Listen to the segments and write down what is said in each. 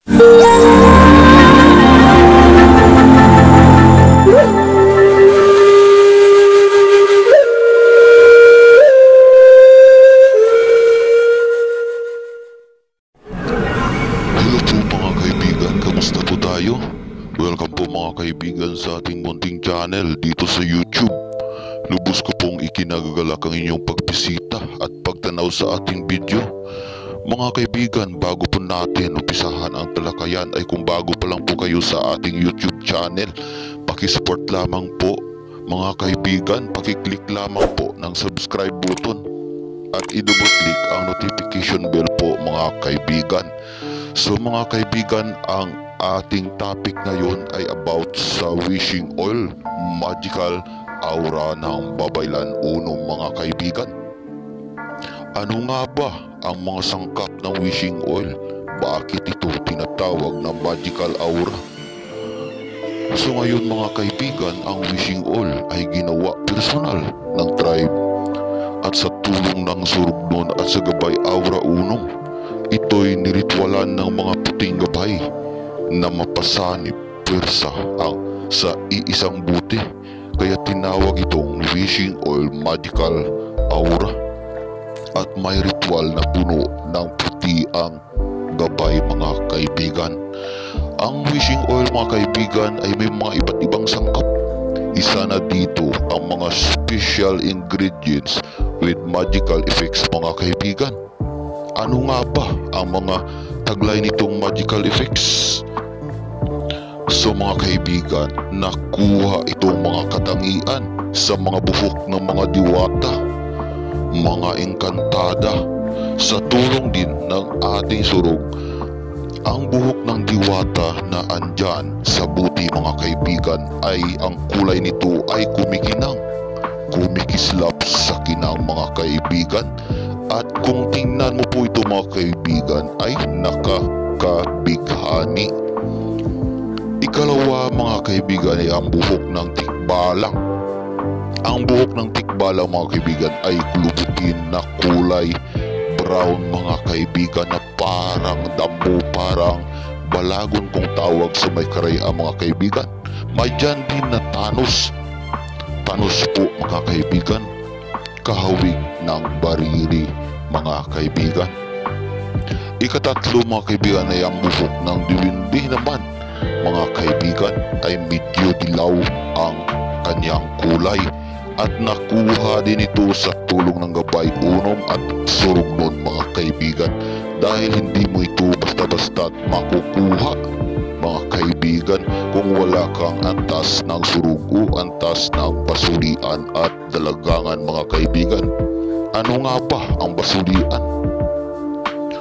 Hello po mga kaibigan, kamusta po tayo? Welcome po mga kaibigan sa ating munting channel dito sa YouTube. Lubos ko pong ikinagagalak ang inyong pagbisita at pagtanaw sa ating video. Mga kaibigan, bago po natin umpisahan ang talakayan ay kung bago pa lang po kayo sa ating YouTube channel, pakisupport lamang po mga kaibigan, pakiclick lamang po ng subscribe button at i-double click ang notification bell po mga kaibigan. So mga kaibigan, ang ating topic ngayon ay about sa wishing oil, magical aura ng Babaylan Unom mga kaibigan. Ano nga ba ang mga sangkap ng wishing oil? Bakit ito tinatawag na magical aura? So ngayon mga kaibigan, ang wishing oil ay ginawa personal ng tribe at sa tulong ng surugnon at sa gabay aura unom. Ito'y niritwalan ng mga puting gabay na mapasanib pwersa sa iisang buti, kaya tinawag itong wishing oil magical aura. At may ritual na puno ng puti ang gabay mga kaibigan. Ang wishing oil mga kaibigan ay may mga iba't ibang sangkap. Isa na dito ang mga special ingredients with magical effects mga kaibigan. Ano nga ba ang mga taglay nitong magical effects? So mga kaibigan, nakuha itong mga katangian sa mga buhok ng mga diwata, mga engkantada, sa tulong din ng ating surog. Ang buhok ng diwata na andyan sa buti mga kaibigan ay ang kulay nito ay kumikinang, kumikislap sa kinang mga kaibigan. At kung tingnan mo po ito mga kaibigan ay nakakabighani. Ikalawa mga kaibigan ay ang buhok ng tikbalang. Ang buhok ng tikbalang mga kaibigan ay kulubutin na kulay brown mga kaibigan na parang damo, parang balagon kung tawag sa may karayaan mga kaibigan. May dyan din na tanos. Tanos po mga kaibigan, kahawig ng barili mga kaibigan. Ikatatlo mga kaibigan ay ang buhok ng diwindi naman mga kaibigan ay medyo dilaw ang kanyang kulay at nakuha din ito sa tulong ng gabay unom at surugnon mga kaibigan, dahil hindi mo ito basta-basta makukuha mga kaibigan kung wala kang antas ng surugo, antas ng basulian at dalagangan mga kaibigan. Ano nga ba ang basulian?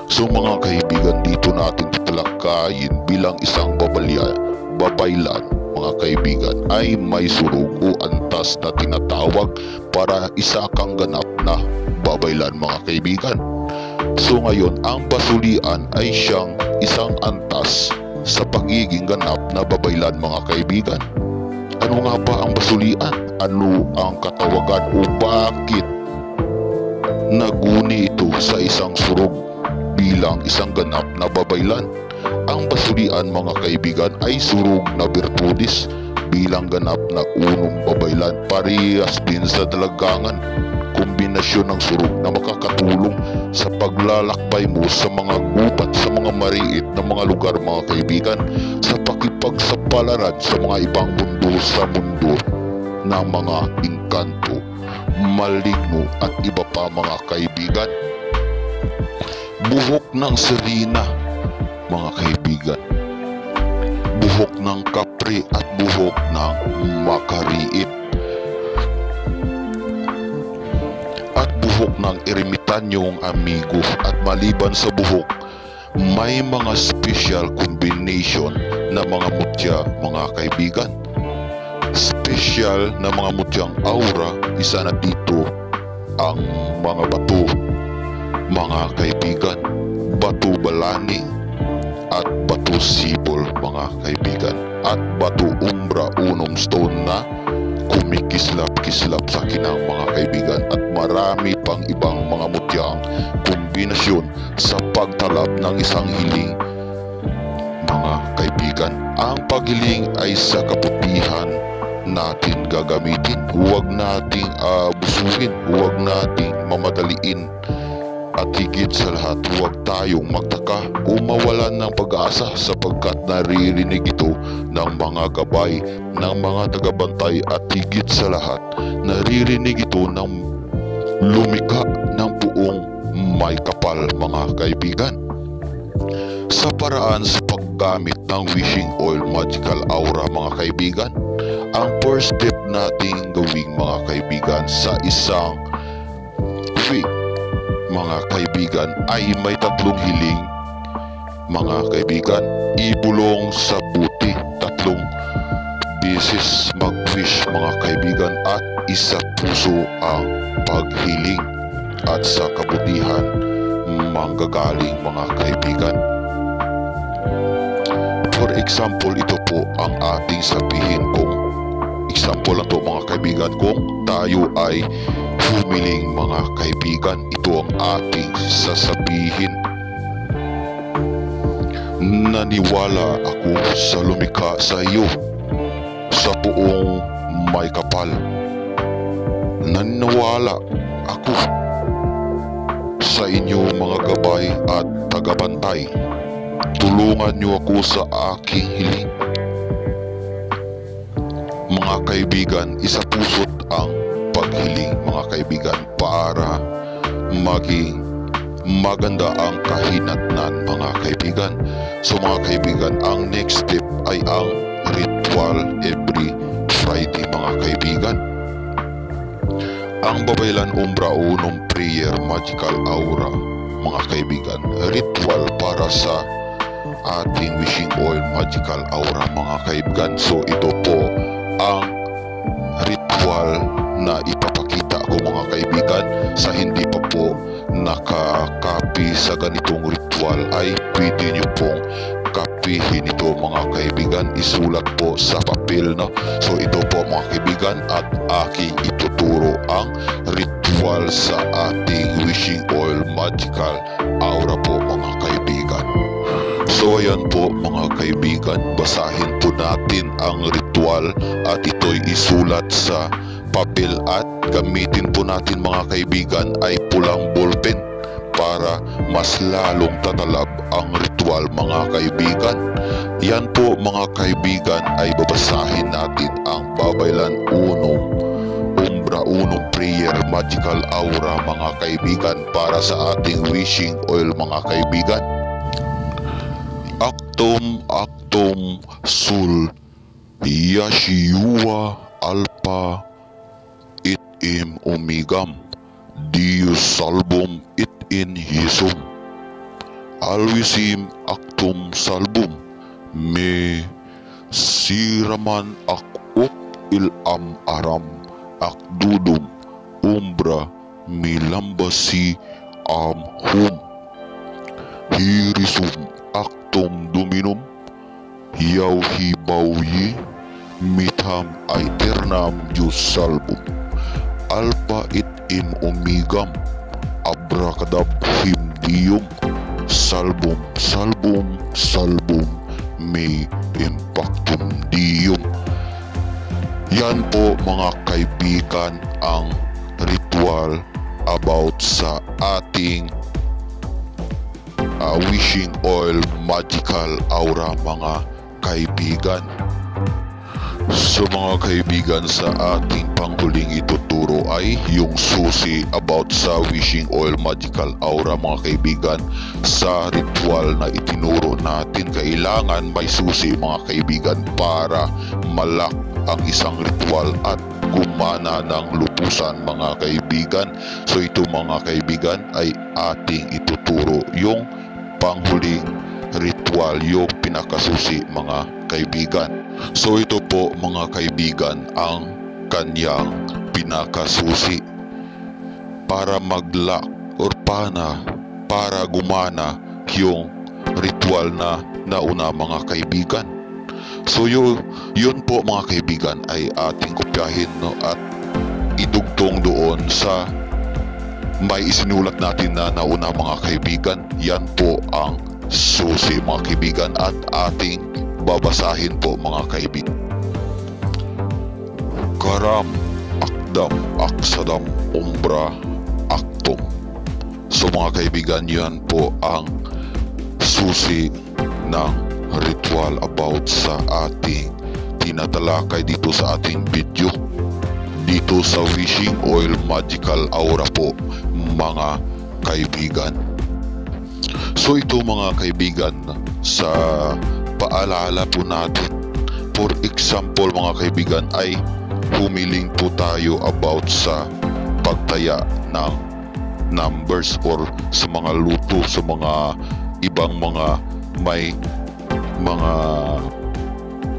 So mga kaibigan, dito natin tatalakayin bilang isang babaylan mga kaibigan ay may surugo, antas na tinatawag para isa kang ganap na babaylan mga kaibigan. So ngayon, ang basulian ay siyang isang antas sa pagiging ganap na babaylan mga kaibigan. Ano nga ba ang basulian? Ano ang katawagan o bakit naguni ito sa isang surog bilang isang ganap na babaylan? Ang basulian mga kaibigan ay surog na birtudis bilang ganap na unong babaylan. Parehas din sa dalagangan, kombinasyon ng surog na makakatulong sa paglalakbay mo sa mga gubat, sa mga mariit na mga lugar mga kaibigan, sa pakipagsapalaran sa mga ibang mundo, sa mundo ng mga engkanto, maligno at iba pa mga kaibigan. Buhok ng sirena mga kaibigan, buhok ng kapre at buhok ng makariit at buhok ng eremitanyong amigo. At maliban sa buhok, may mga special combination na mga mutya mga kaibigan. Special na mga mutyang aura, isa na dito ang mga bato mga kaibigan, bato balani at bato sibol mga kaibigan, at bato umbra unom stone na kumikislap-kislap sa kinang mga kaibigan, at marami pang ibang mga mutyang kombinasyon sa pagtalab ng isang hiling kaibigan, ang paghiling ay sa kabutihan natin gagamitin. Huwag nating abusuhin, huwag nating mamadaliin. At higit sa lahat, huwag tayong magtaka o mawalan ng pag-asa sapagkat naririnig ito ng mga gabay, ng mga tagabantay at higit sa lahat, naririnig ito ng lumikha ng buong may kapal mga kaibigan. Sa paraan sa paggamit ng wishing oil magical aura mga kaibigan, ang first step nating gawing mga kaibigan sa isang week mga kaibigan ay may tatlong hiling mga kaibigan. Ibulong sa buti, 3 beses mag-wish mga kaibigan at isa puso ang paghiling at sa kabutihan manggagaling mga kaibigan. For example, ito po ang ating sabihin kung example lang to mga kaibigan, kung tayo ay humiling mga kaibigan, ito ang ating sasabihin. Naniwala ako sa lumikha sa iyo, sa buong may kapal. Naniwala ako sa inyo mga gabay at tagabantay. Tulungan niyo ako sa aking hiling. Mga kaibigan, isa puso't ang paghiling mga kaibigan para maging maganda ang kahinatnan mga kaibigan. So mga kaibigan, ang next step ay ang ritual every Friday mga kaibigan. Ang Babaylan Umbra Unong Prayer Magical Aura mga kaibigan, ritual para sa ating wishing oil magical aura mga kaibigan. So ito po ang ritual na ipapakita ko mga kaibigan. Sa hindi pa po nakakapi sa ganitong ritual ay pwede nyo pong kapihin ito mga kaibigan. Isulat po sa papel, no? So ito po mga kaibigan at aking ituturo ang ritual sa ating wishing oil magical aura po mga kaibigan. So ayan po mga kaibigan, basahin po natin ang ritual at ito'y isulat sa papel at gamitin po natin mga kaibigan ay pulang ballpen para mas lalong tatalab ang ritual mga kaibigan. Yan po mga kaibigan ay babasahin natin ang Babaylan Umbra Unong Prayer Magical Aura mga kaibigan para sa ating wishing oil mga kaibigan. Actum sul Yashua Alpha it im Omegam Deus salvum it in Jesum alvisim actum salvum me siraman ak il am aram ak dudum umbra milambasi am hum hirisum actum dominum yaw hibawyi mitham aeternam Deus salvum alpha it im omegam abracadab him dium salvum salvum salvum me impactum dium. Yan po mga kaibigan ang ritual about sa ating wishing oil magical aura mga kaibigan. So mga kaibigan, sa ating panghuling ituturo ay yung susi about sa wishing oil magical aura mga kaibigan. Sa ritual na itinuro natin, kailangan may susi mga kaibigan para malak ang isang ritual at gumana ng lubusan mga kaibigan. So ito mga kaibigan ay ating ituturo yung panghuling ritual, yung pinakasusi mga kaibigan. So ito po mga kaibigan ang kanyang pinakasusi para maglock or para gumana yung ritual na nauna mga kaibigan. So yun po mga kaibigan ay ating kopyahin, no, at idugtong doon sa may isinulat natin na nauna mga kaibigan. Yan po ang susi mga kaibigan at ating babasahin po mga kaibigan. Karam, akdam, aksadam, umbra, aktum. So mga kaibigan, yan po ang susi ng ritual about sa ating tinatalakay dito sa ating video. Dito sa Wishing Oil Magical Aura po mga kaibigan. So ito mga kaibigan, sa paalala po natin, for example mga kaibigan, ay humiling po tayo about sa pagtaya ng numbers or sa mga luto, sa mga ibang mga may mga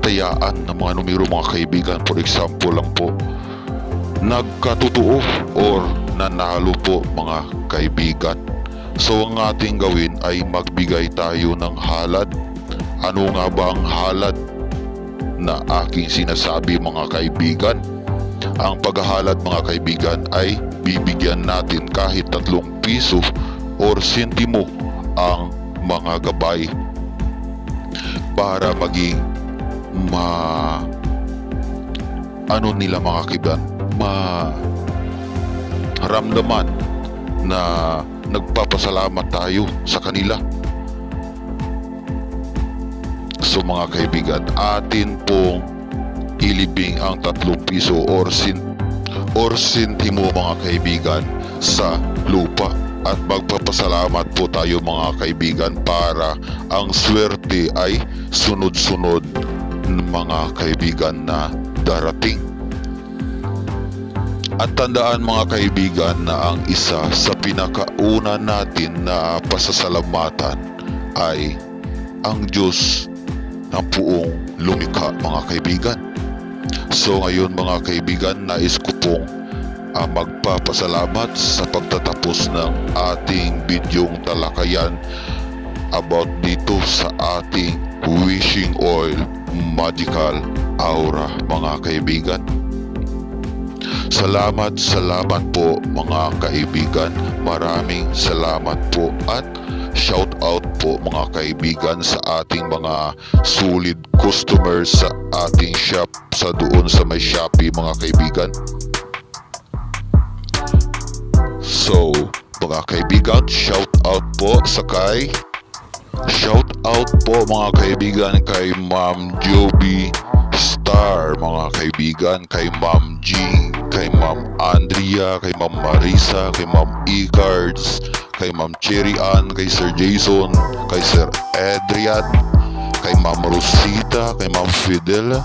tayaan ng mga numero mga kaibigan. For example lang po, nagkatotoo or nanalo po mga kaibigan. So ang ating gawin ay magbigay tayo ng halad. Ano nga ba ang halad na aking sinasabi mga kaibigan? Ang paghahalad mga kaibigan ay bibigyan natin kahit 3 piso or sentimo ang mga gabay para maging ano nila mga kaibigan, maramdaman na nagpapasalamat tayo sa kanila. So mga kaibigan, atin pong ilibing ang 3 piso or sentimo mga kaibigan sa lupa at magpapasalamat po tayo mga kaibigan para ang swerte ay sunod-sunod mga kaibigan na darating. At tandaan mga kaibigan na ang isa sa pinakauna natin na pasasalamatan ay ang Diyos ng buong lumikha mga kaibigan. So ngayon mga kaibigan, nais ko pong magpapasalamat sa pagtatapos ng ating bidyong talakayan about dito sa ating Wishing Oil Magical Aura mga kaibigan. Salamat po mga kaibigan. Maraming salamat po at shout out po mga kaibigan sa ating mga solid customers sa ating shop sa doon sa may Shopee mga kaibigan. So mga kaibigan, shout out po mga kaibigan kay Ma'am Joby Star mga kaibigan, kay Ma'am G, kay Ma'am Andrea, kay Ma'am Marisa, kay Ma'am E-Cards, kay Ma'am Cherry Ann, kay Sir Jason, kay Sir Adrian, kay Ma'am Rosita, kay Ma'am Fidel,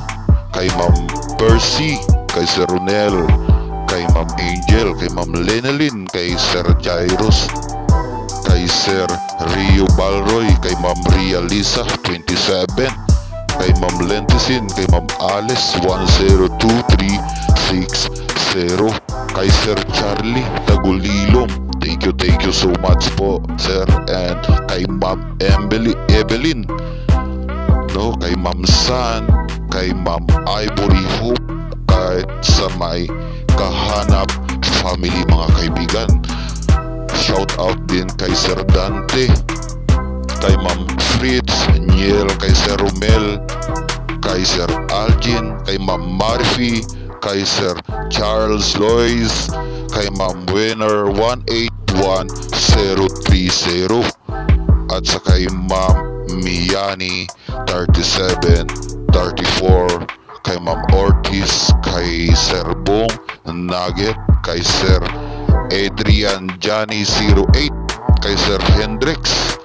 kay Ma'am Percy, kay Sir Ronel, kay Ma'am Angel, kay Ma'am Lenalyn, kay Sir Jairus, kay Sir Rio Balroy, kay Ma'am Ria Lisa 27, kay Ma'am Lentisin, kay Ma'am Alice 102360, kay Sir Charlie Tagulilom. Thank you so much po sir. And kay Ma'am Evelyn, no, kay Ma'am San, kay Ma'am Ivory Hope, kahit sa may Kahanap family mga kaibigan. Shout out din kay Sir Dante, kay Ma'am Fritz Niel, kay Sir Romel, kay Sir Algin, kay Ma'am Marfi, kay Sir Charles Lois, kay Ma'am Winner 181030, at sa kay Ma'am Miyani 3734, kay Ma'am Ortiz, kay Sir Bong Nugget, kay Sir Adrian Johnny 08, kay Sir Hendrix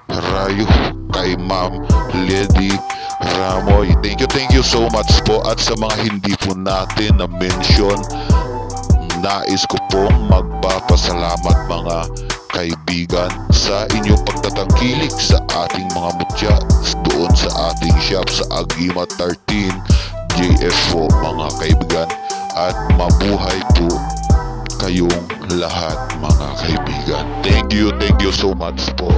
Rayo, kay Ma'am Lady Ramoy. Thank you so much po. At sa mga hindi po natin na mention, nais ko pong magpapasalamat mga kaibigan sa inyong pagtatangkilik sa ating mga mutya doon sa ating shop sa Agimat 13 JF po mga kaibigan. At mabuhay po kayong lahat mga kaibigan. Thank you so much po.